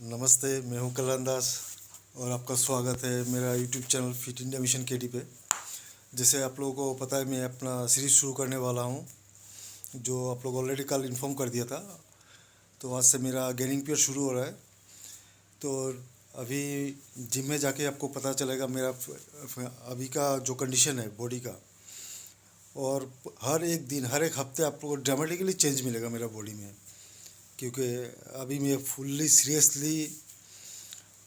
नमस्ते, मैं हूं कल्याण दास और आपका स्वागत है मेरा YouTube channel fit India mission KD पे। जैसे आप लोगों को पता है, मैं अपना सीरीज़ शुरू करने वाला हूं, जो आप लोग ऑलरेडी कल इन्फॉर्म कर दिया था। तो आज से मेरा गेनिंग पीरियड शुरू हो रहा है। तो अभी जिम में जाके आपको पता चलेगा मेरा अभी का जो कंडीशन है बॉडी का, और हर एक दिन हर एक हफ्ते आप लोगों को ड्रामेटिकली चेंज मिलेगा मेरा बॉडी में, क्योंकि अभी मैं फुल्ली सीरियसली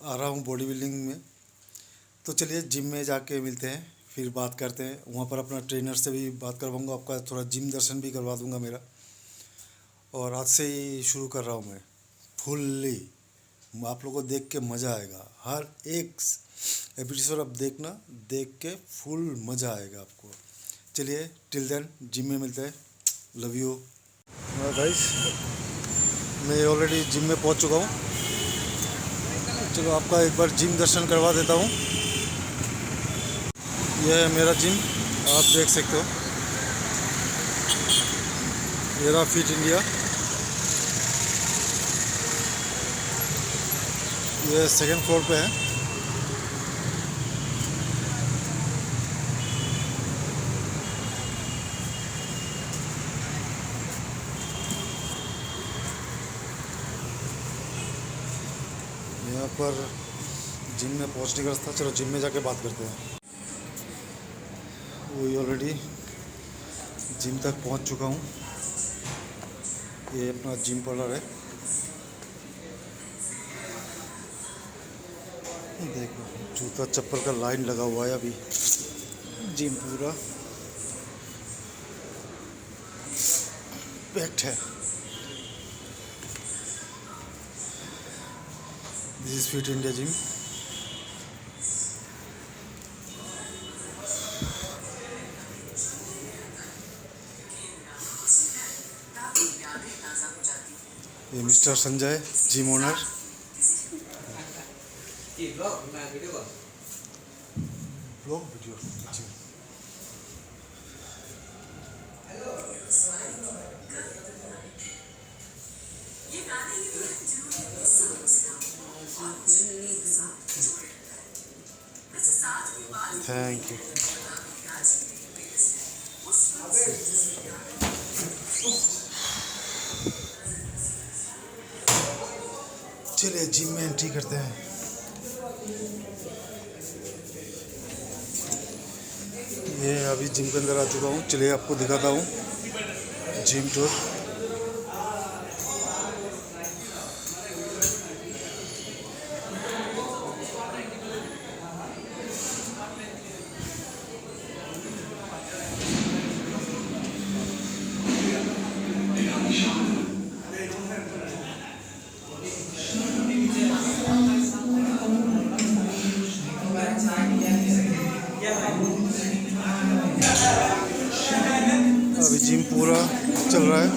आ रहा हूँ बॉडी बिल्डिंग में। तो चलिए जिम में जाके मिलते हैं, फिर बात करते हैं। वहाँ पर अपना ट्रेनर से भी बात करवाऊँगा, आपका थोड़ा जिम दर्शन भी करवा दूँगा मेरा। और आज से ही शुरू कर रहा हूँ मैं फुल्ली। आप लोगों को देख के मज़ा आएगा, हर एक एपिसोड आप देखना, देख के फुल मज़ा आएगा आपको। चलिए टिल देन जिम में मिलते हैं। Love you guys. मैं ऑलरेडी जिम में पहुंच चुका हूं। चलो आपका एक बार जिम दर्शन करवा देता हूं। यह है मेरा जिम, आप देख सकते हो। मेरा फिट इंडिया, यह सेकंड फ्लोर पे है। यहाँ पर जिम में पहुँचने का रास्ता। चलो जिम में जाके बात करते हैं। वही ऑलरेडी जिम तक पहुँच चुका हूँ। ये अपना जिम पार्लर है, देखो जूता चप्पल का लाइन लगा हुआ है। अभी जिम पूरा पैक्ड है। This is Fit India gym. ये mister Sanjay, gym owner. Blog video gym. Thank you. चलिए जिम में एंट्री करते हैं। ये अभी जिम के अंदर आ चुका हूँ। चलिए आपको दिखाता हूँ जिम टूर। अभी जिम पूरा चल रहा है।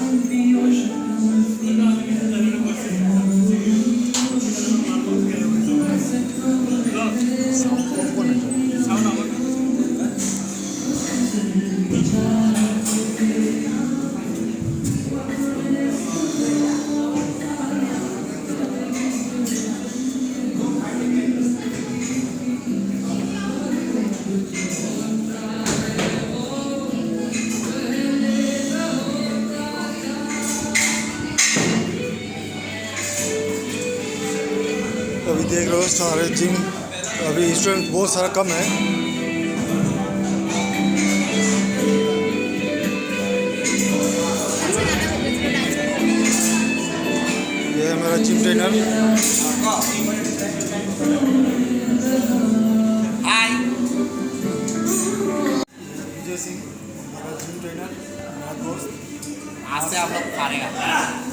अभी देख रहे हो सारे जिम, अभी स्टूडेंट बहुत सारा कम है। ये है मेरा जिम ट्रेनर। विजय सिंह, मेरा जिम ट्रेनर, मेरा दोस्त। आज से आप लोग फाड़ेगा।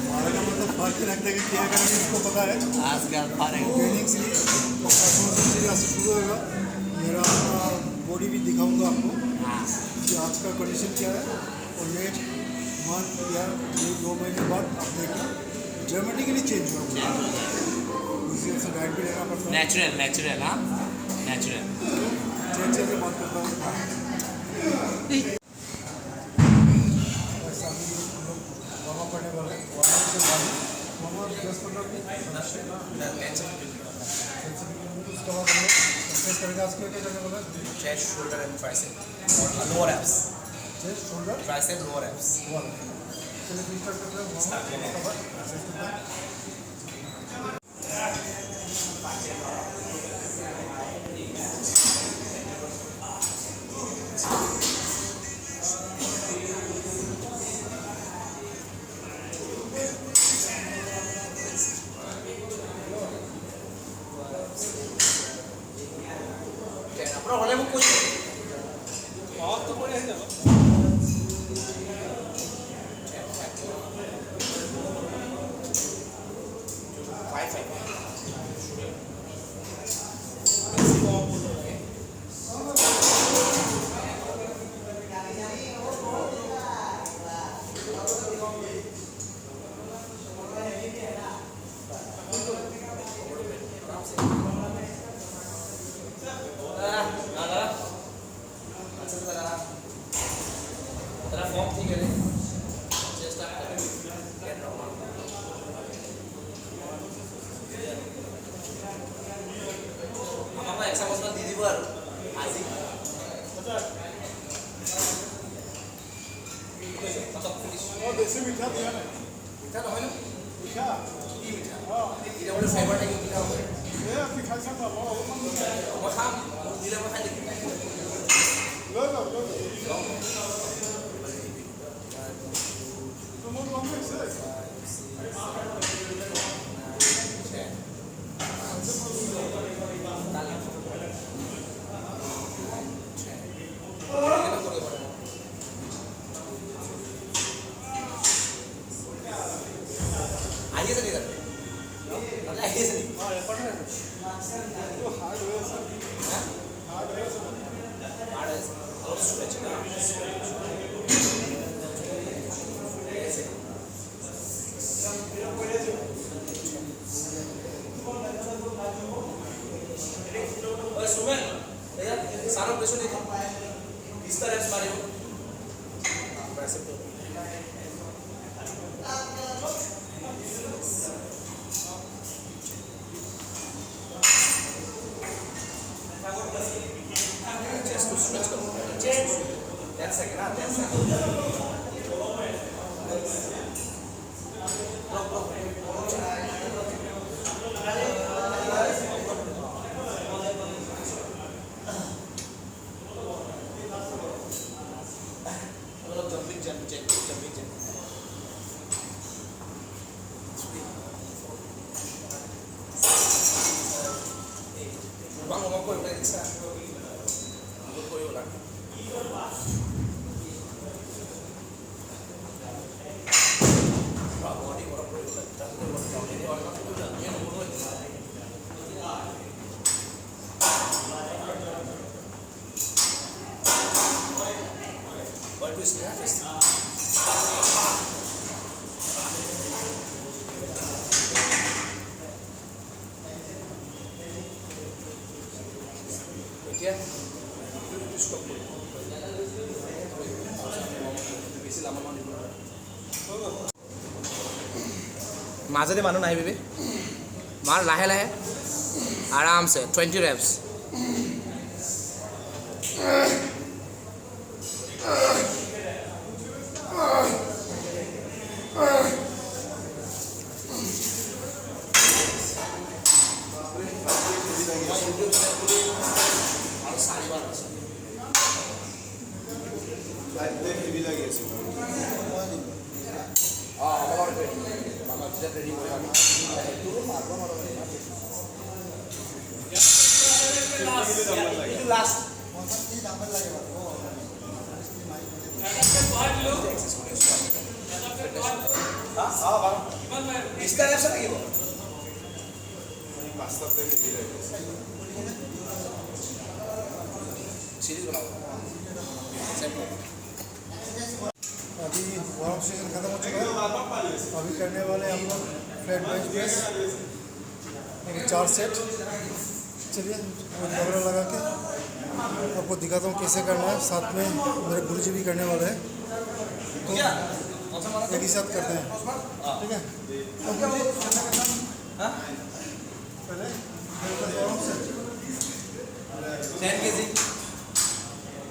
हमारा मतलब फर्क रखते हैं कि क्या करेंगे, इसको पता है। आज के बाद फाड़ेगा। ट्रेनिंग से शुरू होगा। मेरा बॉडी भी दिखाऊंगा आपको कि आज का कंडीशन क्या है, और नेक्स्ट मंथ या 2 महीने बाद आप देखना ड्रामेटिकली चेंज होगा। उसी हिसाब से डाइट भी लेना पड़ता है। नेचुरल नेचुरल, हाँ नेचुरल। चेंज करके बात करता हूँ। वार्म अप करने वाले, वार्म अप के बाद उसके बाद हम लोग एक्सरसाइज करेंगे। आज क्या क्या करने वाला है? चेस्ट, शोल्डर एंड ट्राइसेप और lower abs. Chest, shoulder, tricep, lower abs. चलिए फिर स्टार्ट करते हैं। उसके बाद एक्सरसाइज करते हैं। আপনার হলে মুখ করছে অফ তো করে হয়ে যাবে। 5 फॉर्म ठीक है चेस्ट आप गेट नॉर्मल আমাকে এক বছর দিয়ে দিব আর আজি देसी मीठा दिया ना মিঠা নহয় না मीठा কি মিঠা हाँ এটা বলে ফাইবার টাইপ মিঠা হবে ये आपकी खाई सकता हो মই খাম দিলে মই খাই দেখি लो तो मोर कम से आइए से नहीं करते आइए से नहीं हाँ ये पढ़ रहे हैं तो हार्ड वे से हार्ड वे से और स्ट्रेच और सुमन यार सारा प्रेशर देखो इस तरह से मारे हो वैसे तो चेस्ट को स्ट्रेच करो चेस्ट 10 सेकंड ना 10 second Vamos a comenzar. Voy a hablar. What is that? क्या इसको মাজতে মানুহ নাহিবি মাৰ লাহে লাহে আৰামছে 20 reps last इसका रेप्स লাগিব सीरीज बनाओ अभी वार्म सेशन खत्म हो चुका है। अभी करने वाले हम लोग फ्लैट बेंच प्रेस 4 सेट। चलिए डबरा लगा के आपको दिखाता हूँ कैसे करना है। साथ में मेरे गुरुजी भी करने वाले हैं। तो कौन सा मारा एक ही साथ करते हैं, हाँ ठीक है। तो मुझे करने का काम हाँ पहले आराम से 10 kg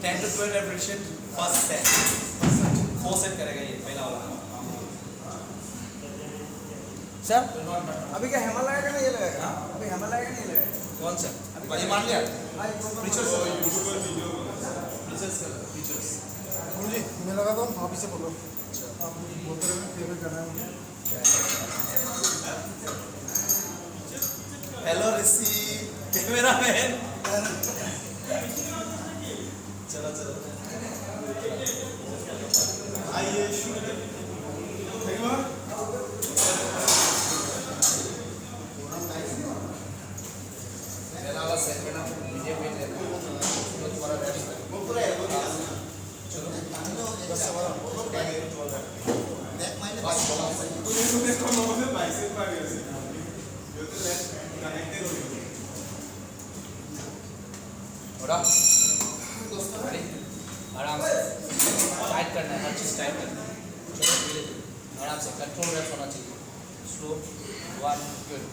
10 to 12 repetition first set 4 set करेगा ये पहला वाला सर अभी क्या हेमा लगाएगा ना ये लगाएगा? हाँ? अभी हेमा लगाएगा नहीं लगेगा? कौन सा ये मान लिया फीचर्स फीचर्स मुझे मैं लगाता हूँ, आप इसे पकड़ो। आप बोलते रहे फेवरेट करना है मुझे। हेलो ऋषि कैमरा मैन चलो चलो आइए पहला वाला सेट में ना मीडियम वेट लेना है तो तुम्हारा रेस्ट चलो बस सवाल बस थोड़ा रेडी आराम से टाइट करना है, हर चीज़ टाइट करना है। चलो धीरे धीरे आराम से कंट्रोल रेस्ट होना चाहिए। स्लो 1 गुड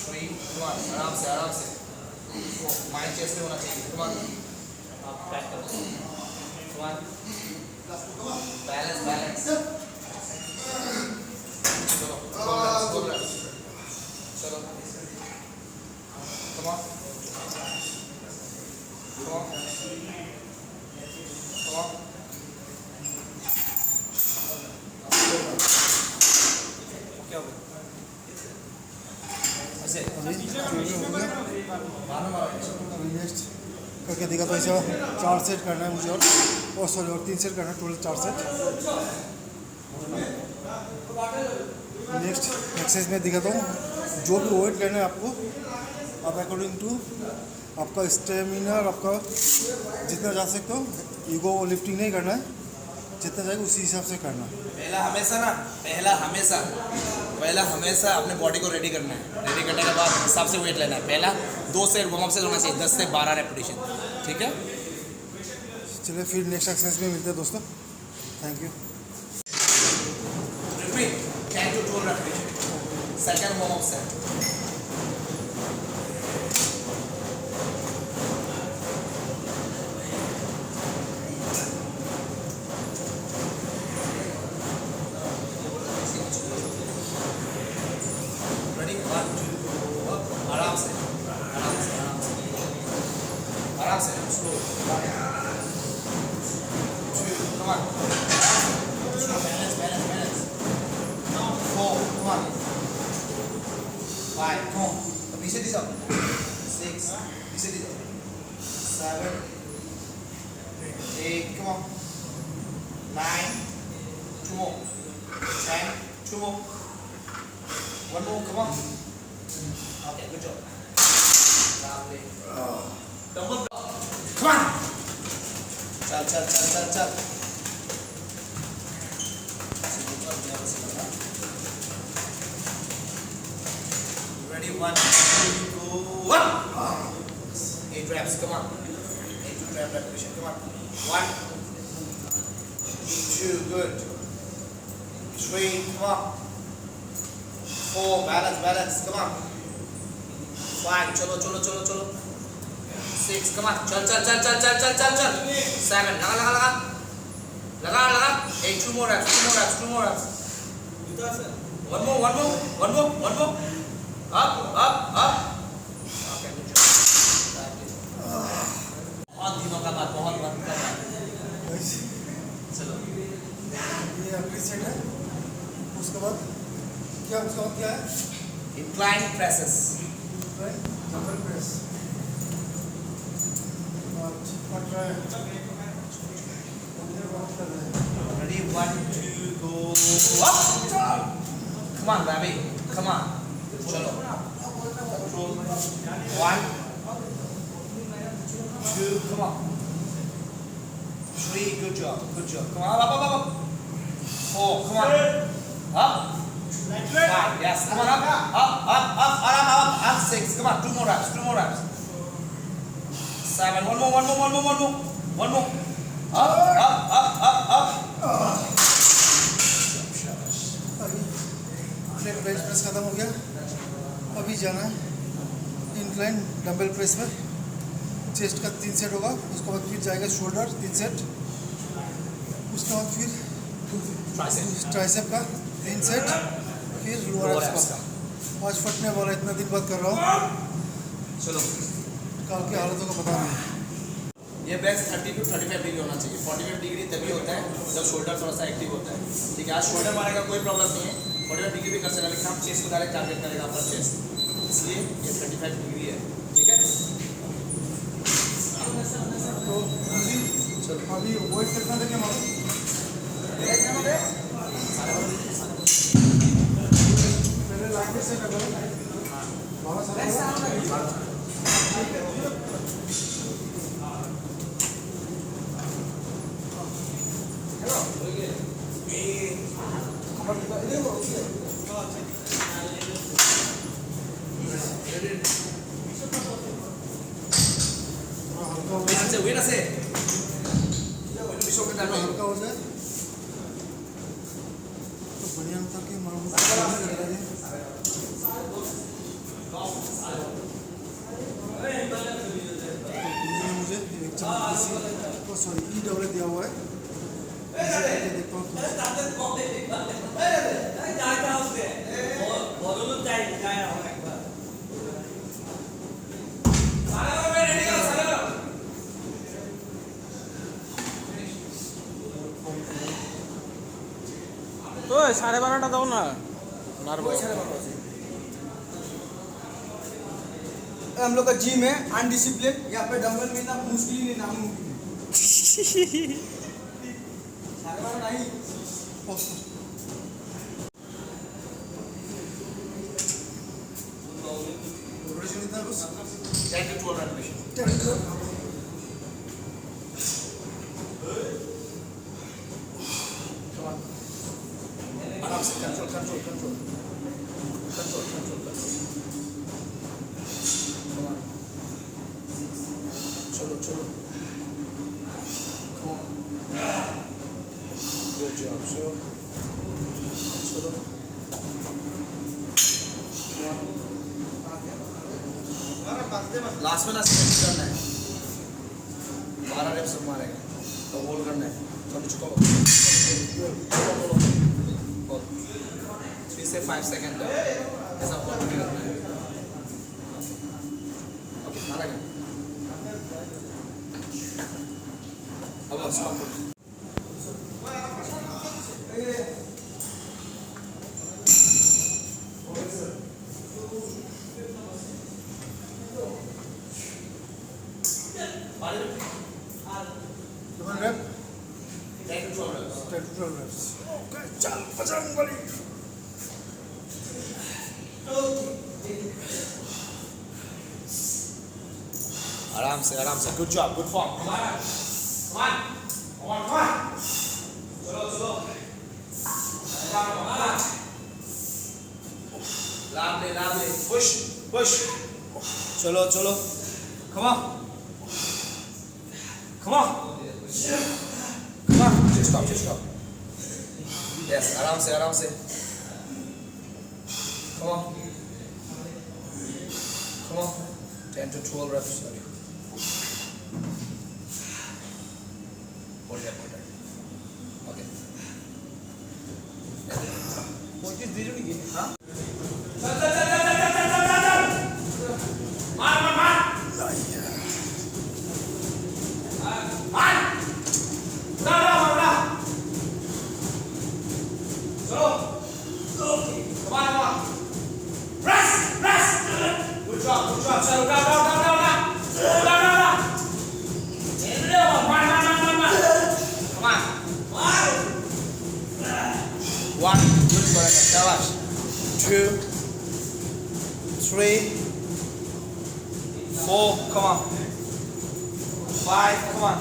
3 आराम से माइंड चेस्ट पे होना चाहिए। आप टाइट करो 1 बैलेंस चलो चलो come on क्या हो गया ऐसे मानो नेक्स्ट करके दिखाता हूँ। इसे 4 सेट करना है मुझे और सॉरी और 3 सेट करना है, टोटल 4 सेट। नेक्स्ट एक्सरसाइज में दिखाता हूँ। जो भी वेट लेना है आपको, आप अकॉर्डिंग टू आपका स्टेमिना और आपका जितना जा सकते हो, ईगो लिफ्टिंग नहीं करना है, जितना जाएगा उसी हिसाब से करना है। पहला हमेशा अपने बॉडी को रेडी करना है। रेडी करने के बाद हिसाब से वेट लेना है। पहला 2 से वार्म अप से होना चाहिए 10 से 12 रेपिटेशन, ठीक है। चलिए फिर नेक्स्ट एक्सरसाइज में मिलते हैं दोस्तों। Thank you. Repeat 10 to 12 repetition second warm up set. Ready 1 2 आराम से slow 1 2 come on balance 4 come on 5 come on पीछे दी जाओ 6 पीछे दी जाओ 7 8 come on 9 2 more 10 2 more 1 more come on okay good job lovely dumbbell come on चल Ready 1 2 go 1 8 reps come on 8 repetition come on 1 2 good 3 come on 4 balance come on 5 chalo 6 come on chal 7 लगा 8 2 more reps one more up okay good job बहुत दिनों का बाद बहुत चलो ये अगली सेट है। उसके बाद क्या है? incline presses double press. ready 1 2 go up come on baby come on chalo 1 2 come on 3 good job come on up 4 come on up 5 yes come on up up 6 come on 2 more reps 7 one more One more. Up. Leg bench press खत्म हो गया। अभी जाना है incline dumbbell press में। Chest का 3 set होगा, उसके बाद फिर जाएगा शोल्डर 3 सेट, उसके बाद फिर ट्राइसेप का 3 सेट, फिर लोअर एब्स का। आज फटने वाला, इतना दिन बाद कर रहा हूँ, चलो। कल की हालतों का पता नहीं। ये बेंच 30 to 35 डिग्री होना चाहिए। 45 डिग्री तभी होता है जब शोल्डर थोड़ा सा एक्टिव होता है। ठीक है, आज शोल्डर मारेगा कोई प्रॉब्लम नहीं है, 45 डिग्री भी कर सकता है, लेकिन हम चेस्ट को डायरेक्ट टारगेट करेगा अपर चेस्ट, इसलिए ये 35 डिग्री है। ठीक है, तो अभी वेट कितना देंगे मालूम? पहले लाइट से कर लो। वेट আছে हल्का हो जाए तो बढ़िया होता कि मालूम मुझे एक चम्मच सॉरी EAA दिया हुआ है, देखता हूँ। तो 12:30 দাও না हम लोग का जिम है अनडिसिप्लिन, यहाँ पे डंबल मिलना मुश्किल ही नहीं, नामुमकिन है। 12:30 नहीं रोटेशन कितना है बस? 10 to 12 रेपिटेशन। आराम से कंट्रोल। चलो। Good job, चलो। लास्ट में ना स्ट्रेच करना है, 12 रेप्स मारेगा तो होल्ड करना है। चलो चुको 3 से 5 सेकंड ऐसा होल्ड करना है। ओके, मारेगा। अब stop. rep 10 to 12 reps। 10 to 12 reps। Okay, चल बजरंग बली। आराम से good job, good form. Come on। चलो लाभ ले पुश चलो come on just stop yes आराम से come on 10 to 12 reps sorry hold that okay 25 दे जोड़ी हाँ One, good for it. Shabash. 2, 3, 4, come on. 5, come on.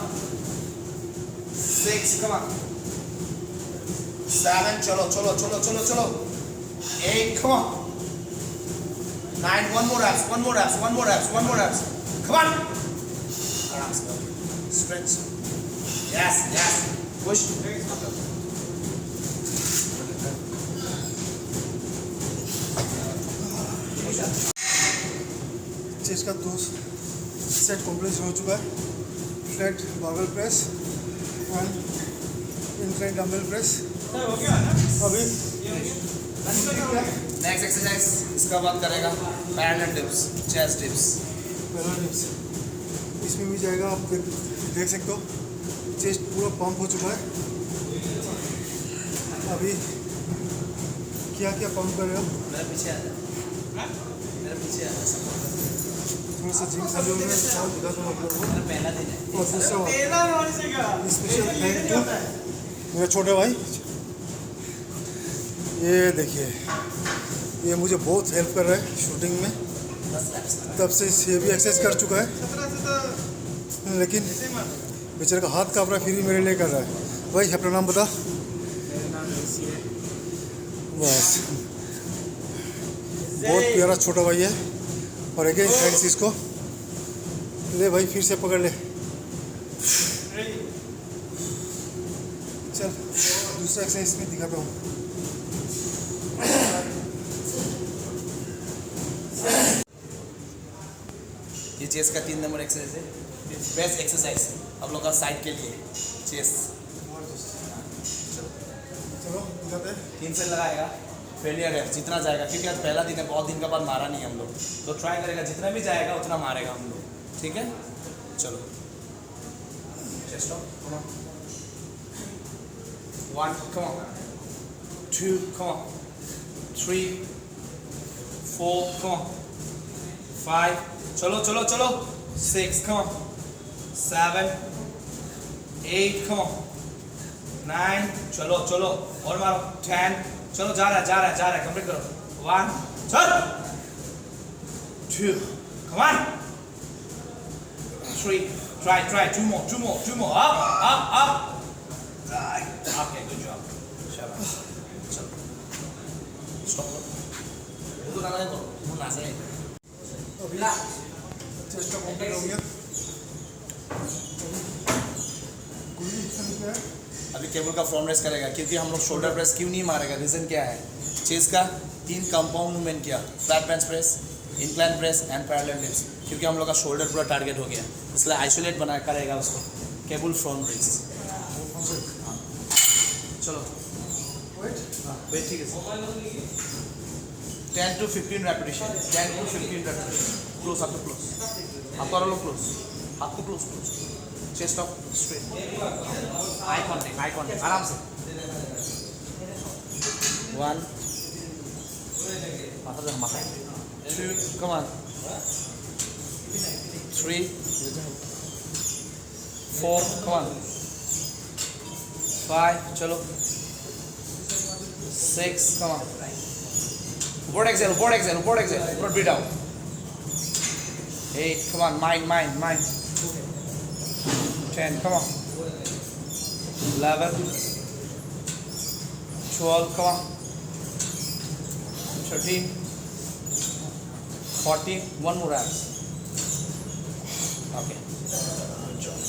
6, come on. 7, cholo. 8, come on. 9, one more reps. Come on. Aram se. Stretch. Yes, yes. Push. Chest का 2 set complete हो चुका है। Flat barbell press and incline dumbbell press. अभी next exercise इसका बाद करेगा parallel dips, chest dips. पहला dips इसमें भी जाएगा। आप देख सकते हो चेस्ट पूरा पंप हो चुका है। अभी क्या क्या पंप कर रहे हो? मेरे पीछे आ जा, मेरे पीछे आ जा। थोड़ा सा जिम कर रहे हो, दिखाता हूँ आप लोगों को। पहला दिन है। और दूसरा स्पेशल थैंक यू मेरा छोटे भाई। ये देखिए ये मुझे बहुत हेल्प कर रहा है शूटिंग में। 10 लैप्स। तब से ये भी एक्सरसाइज कर चुका है, लेकिन बेचारे का हाथ काँप रहा है, फिर भी मेरे लिए कर रहा है। भाई अपना नाम बता। बस बहुत प्यारा छोटा भाई है। और अगेन थैंक्स इसको। ले भाई फिर से पकड़ ले। चल दूसरा एक्सरसाइज में दिखाता हूँ। ये चेस्ट का 3 नंबर एक्सरसाइज है। बेस्ट एक्सरसाइज आप लोग का साइड के लिए चेस्ट। चलो दिखाते हैं। 3 से लगाएगा, फेलियर है जितना जाएगा, क्योंकि आज पहला दिन है, बहुत दिन के बाद मारा नहीं हम लोग, तो ट्राई करेगा जितना भी जाएगा उतना मारेगा हम लोग, ठीक है। चलो chest up, come on, 1 come on, 2 come on, 3 4 come on, 5 चलो चलो चलो, 6 कम ऑन, 7 8 कम ऑन, 9 चलो चलो और मारो, 10 चलो जा रहा है कंप्लीट करो, 1 चल, 2 come on, 3 try 2 more up okay good job शाबाश चलो stop करो तो ना करो वो ना से अभी चेस्ट का कंप्लीट हो गया। अभी केबल का फ्रॉम रेस करेगा, क्योंकि हम लोग शोल्डर प्रेस क्यों नहीं मारेगा, रीज़न क्या है। चेस्ट का 3 कंपाउंड मूवमेंट किया, flat bench press, incline press and parallel dips, क्योंकि हम लोग का शोल्डर पूरा टारगेट हो गया, इसलिए आइसोलेट बना करेगा उसको। केबल फ्रॉम रेस चलो वेट ठीक है। 10 to 15 repetition, 10 to 15 repetition. Close हाथ को क्लोज, हाथ को क्लोज, हाथ को close, chest up straight, eye contact आराम से। 1 माथा 2 come on, 3 4 come on, 5 चलो, 6 come on, board exhale, not breathe out, 8 come on, mind, 10 come on, 11 12 come on, 13 14 one more abs, okay good job.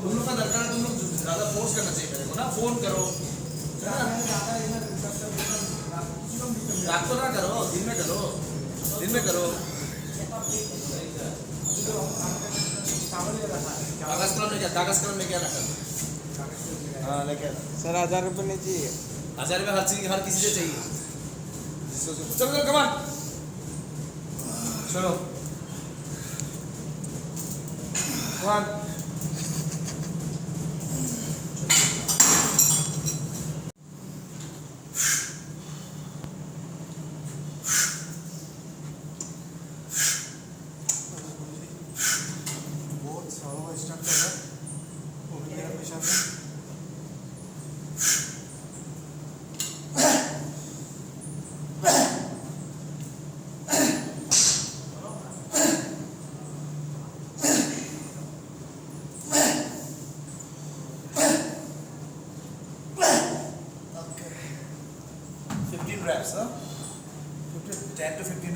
तुम लोग का दरकार है, तुम लोग ज़्यादा फोर्स करना चाहिए मेरे को ना, फोन करो रात को ना करो, दिन में करो कागज कलम लेके आना हाँ लेके आना सर 1000 रुपये नहीं चाहिए। 1000 रुपये हर किसी से चाहिए। चलो कमान चलो 1 बहुत सालों स्टार्ट कर रहा है, वो भी मेरा पेशा है।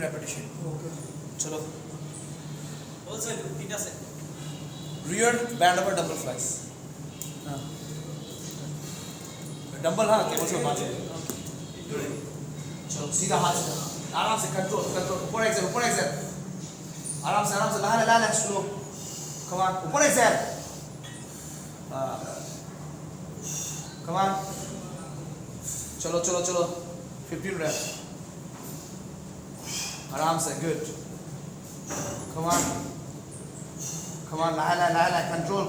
रेपिटेशन ओके चलो बोल सकते 3 से rear band over double flies dumbbell हाँ केबल से बात है चलो सीधा हाथ से आराम से कंट्रोल कंट्रोल ऊपर एक्सेल आराम से ला स्लो कम ऑन ऊपर एक्सेल कम ऑन चलो 15 reps आराम से गुड कम ऑन ला control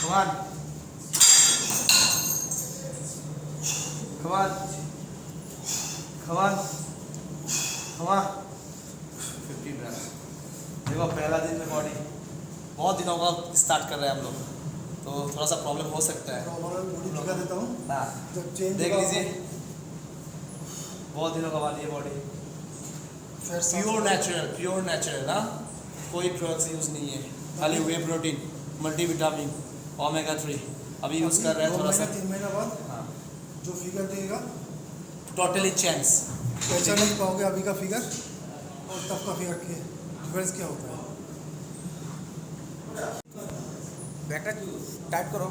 come on Come on. 15 reps. देखो पहला दिन में बॉडी बहुत दिनों का स्टार्ट कर रहे हैं हम लोग तो थोड़ा सा प्रॉब्लम हो सकता है नॉर्मल बॉडी दिखा देता हूँ हाँ जब चेंज देख लीजिए बहुत दिनों का बाद ये बॉडी फिर प्योर नेचुरल ना कोई ड्रग्स यूज़ नहीं है खाली वे प्रोटीन मल्टीविटामिन ओमेगा 3 अभी यूज़ कर रहे हैं थोड़ा सा 3 महीना बाद हाँ जो फिगर देगा टोटली चेंज पहचान नहीं पाओगे अभी का फिगर और तब का फिगर के डिफरेंस क्या होता है बैठा टाइट करो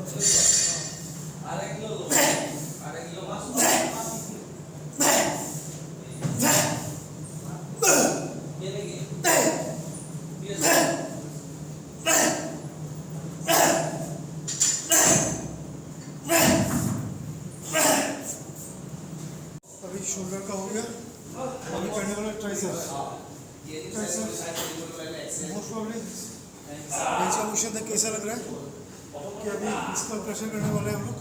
अभी शोल्डर का हो गया अभी करने वाला ट्राइसेप्स मोस्ट प्रॉब्ली बेंच का पोजीशन देख कैसा लग रहा है कि अभी इसका प्रेशर करने वाले हैं हम लोग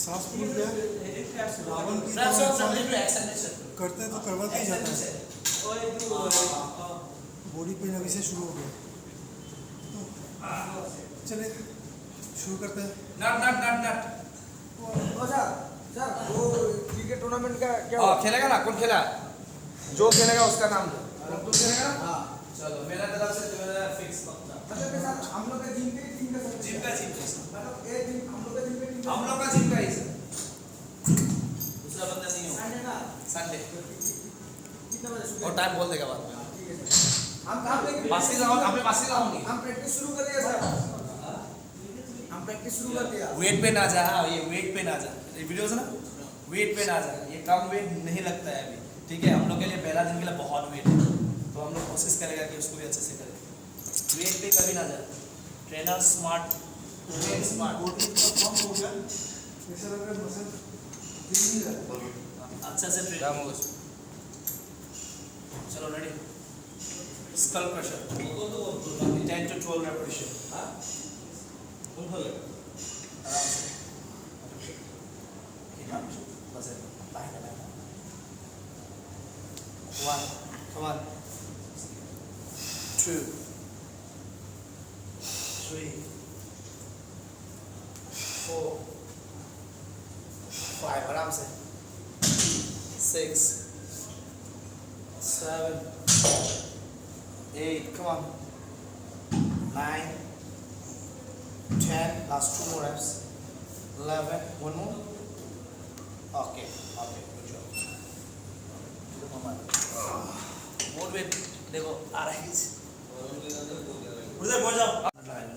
सांस फूल गया रावण की तरह करते हैं तो करवाते ही जाता है बॉडी पेन अभी से शुरू हो गया तो चलिए शुरू करते हैं नट सर वो क्रिकेट टूर्नामेंट का क्या हाँ खेलेगा ना कौन खेला जो खेलेगा उसका नाम दो तू खेलेगा हाँ चलो मेरा तरफ से मेरा फिक्स पक्का मतलब के साथ हम लोग का जिम के टीम का जिम का मतलब एक दिन हम लोग का जिम के टीम हम लोग का जिम का ही सर दूसरा बंदा नहीं होगा संडे ना संडे कितना बजे और टाइम बोल देगा बाद में हम कहाँ पे पासी लाऊंगी हम प्रैक्टिस शुरू कर दिया सर हम प्रैक्टिस शुरू कर दिया वेट पे ना जा हाँ ये वेट पे ना जा ये वीडियोस ना वेट पे ना जा ये कम वेट नहीं लगता है अभी ठीक है हम लोग के लिए पहला दिन के लिए बहुत वेट है तो हम लोग कोशिश करेगा कि उसको भी अच्छे से करें वेट पे कभी ना जा ट्रेनर स्मार्ट बॉडी का कम हो गया ऐसा लग रहा है मसल दिल नहीं रहा अच्छा से ट्रेन चलो ready skull crusher 10 to 12 repetition आराम से बस बाहर 1 come on 2 3 4 5 आराम से 6 7 8 come on 9 10 last 2 more reps 11 one more okay good job more weight देखो आ रहा है उधर पहुंच जाओ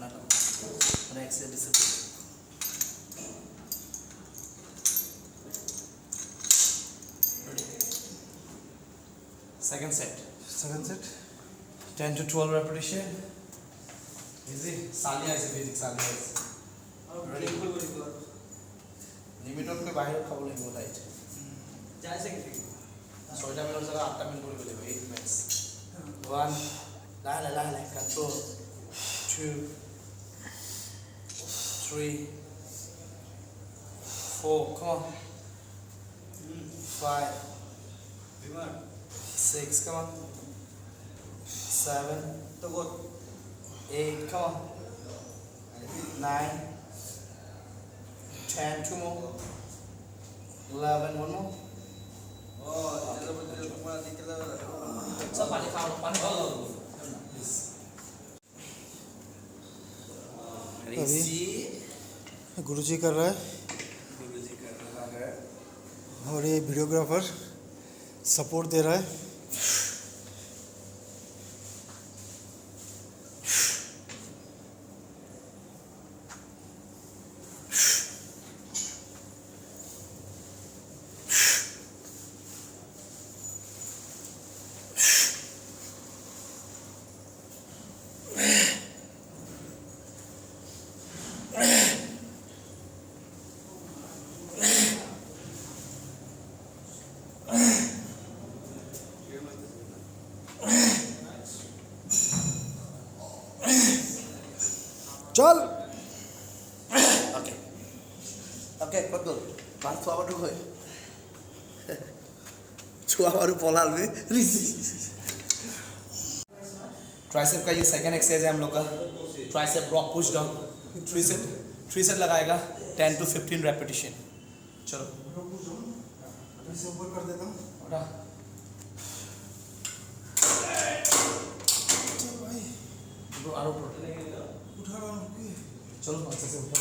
ना नेक्स्ट से discipline second set 10 to 12 repetition easy सालिया ऐसे बेसिक सालिया ऐसे লিমিটত কৈ বাহিৰত খাব লাগিব লাইট যায় से कितनी 6টা মিনিট জায়গা 8টা মিনিট কৰিব লাগিব 8 মিনিটস 1 লাহে control 2 3 4 come on 5 6 come on 7 तो वो 8 come on 9 10 two more 11 one more सब पानी खाओ अभी गुरुजी कर रहा है और ये वीडियोग्राफर सपोर्ट दे रहा है। चल Oke. Oke, betul. Langsung apa dulu ya? Cua baru pola में ट्राइसेप का ये सेकंड एक्सरसाइज है हम लोग का। Tricep rock push down. Three set लगाएगा 10 to 15 रेपिटेशन। चलो इसे ऊपर कर देता हूँ। उठा। चल भाई ब्रो आरो ब्रो उठा रहा हूँ। चलो अच्छे से उठा।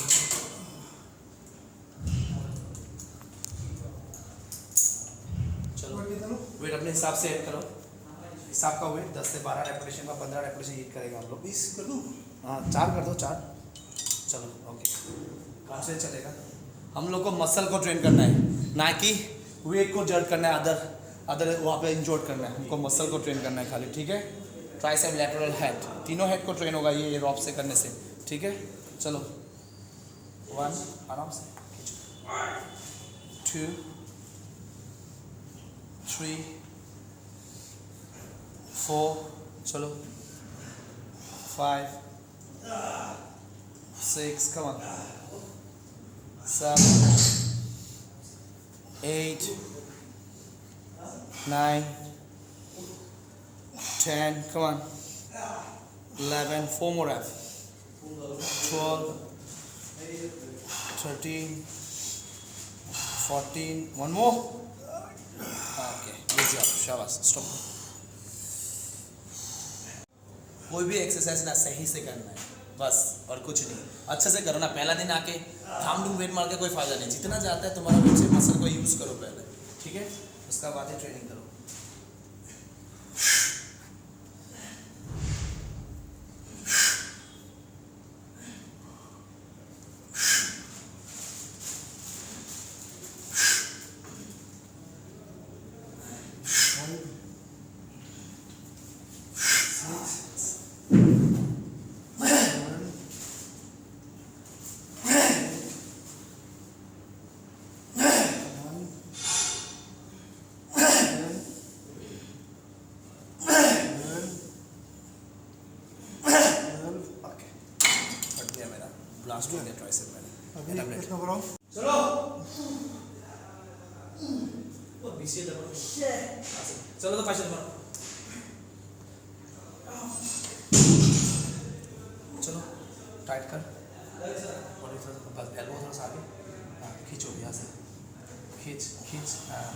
चलो वेट अपने हिसाब से ऐड करो। हिसाब का वेट 10 से 12 रेपिटेशन का 15 रेपिटेशन हिट करेगा हम लोग। 20 कर दूँ। हाँ 4 कर दो 4। चलो ओके। कहाँ से चलेगा? हम लोग को मसल को ट्रेन करना है, ना कि वेट को जर्ड करना है, अदर वहाँ पे इंजोर्ड करना है। हमको मसल को ट्रेन करना है खाली, ठीक है। ट्राइसेप लैटरल हेड, तीनों हेड को ट्रेन होगा ये रॉप से करने से, ठीक है। चलो 1 आराम से, 2 3 4 चलो 5 6 come on 7 8 9 10 come on 11 4 more reps 12 13 14 one more okay easy up शाबाश stop कोई भी एक्सरसाइज ना सही से करना है बस, और कुछ नहीं। अच्छे से करो ना। पहला दिन आके धाम धूम वेट मार के कोई फायदा नहीं। जितना जाता है तुम्हारा पीछे मसल को यूज़ करो पहले, ठीक है। उसका बाद ही ट्रेनिंग करो। ब्लास्ट हो गया ट्राइसेप मैंने। अभी कितना कराऊँ? चलो वो बीसी दबाओ। चलो तो पाँच दबाओ। चलो टाइट कर और इधर बस एल्बो थोड़ा सा आगे। हाँ खींचो यहाँ से, खींच खींच। हाँ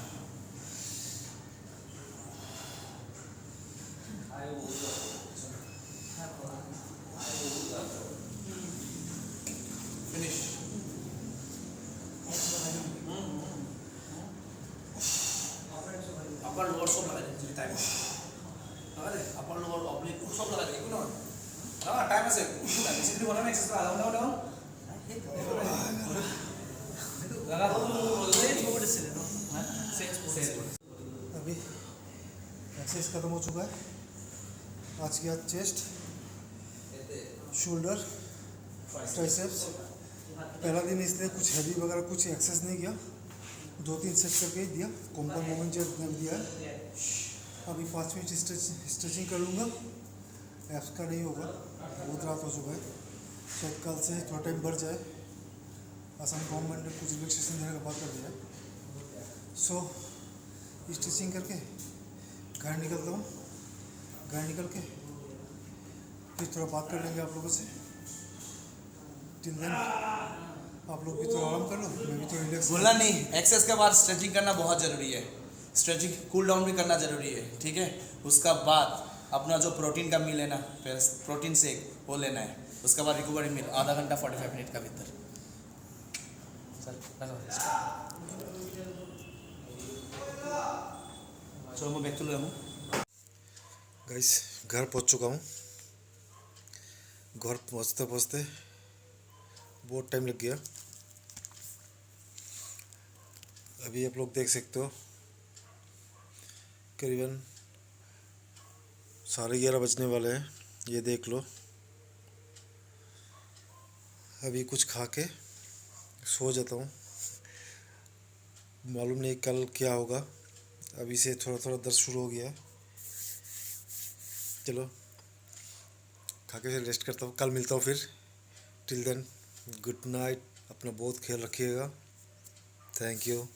फिनिश। अपर लोअर सब लगा दे टाइम लगा दे। अपर लोअर ऑब्लिक सब लगा दे ना। हाँ टाइम से बेसिकली बोला ना एक्सरसाइज आधा घंटा लगा दो अभी एक्सरसाइज खत्म हो चुका है। आज किया चेस्ट, शोल्डर, ट्राइसेप्स। पहला दिन इसने कुछ हैवी वगैरह कुछ एक्सरसाइज नहीं किया, 2-3 सेट करके ही दिया। कॉम्पाउंड मोमेंट जो दिया है। अभी 5 मिनट स्ट्रेचिंग कर लूँगा। एप्स का नहीं होगा, बहुत रात हो चुका है। शायद कल से थोड़ा टाइम बढ़ जाए। असम गवर्नमेंट ने कुछ रिलैक्सेशन देने का बात कर दिया है। सो स्ट्रेचिंग करके घर निकलता हूँ। घर निकल के फिर थोड़ा बात कर लेंगे आप लोगों से। टिल देन आप लोग भी थोड़ा आराम कर लो, मैं भी थोड़ा रिलैक्स। बोलना नहीं, एक्सरसाइज के बाद स्ट्रेचिंग करना बहुत ज़रूरी है। स्ट्रेचिंग कूल डाउन भी करना ज़रूरी है, ठीक है। उसका बाद अपना जो प्रोटीन का मील है ना, फिर प्रोटीन शेक वो लेना है। उसके बाद रिकवरी मील आधा घंटा 45 मिनट का भीतर। चल चलो मैं बैक चलो गाइस घर पहुंच चुका हूँ। घर पहुंचते पहुंचते बहुत टाइम लग गया। अभी आप लोग देख सकते हो करीबन 11:30 बजने वाले हैं। ये देख लो। अभी कुछ खा के सो जाता हूँ। मालूम नहीं कल क्या होगा। अभी से थोड़ा थोड़ा दर्द शुरू हो गया है। चलो खा के रेस्ट करता हूँ। कल मिलता हूँ फिर। Till then good night. अपना बहुत ख्याल रखिएगा। Thank you.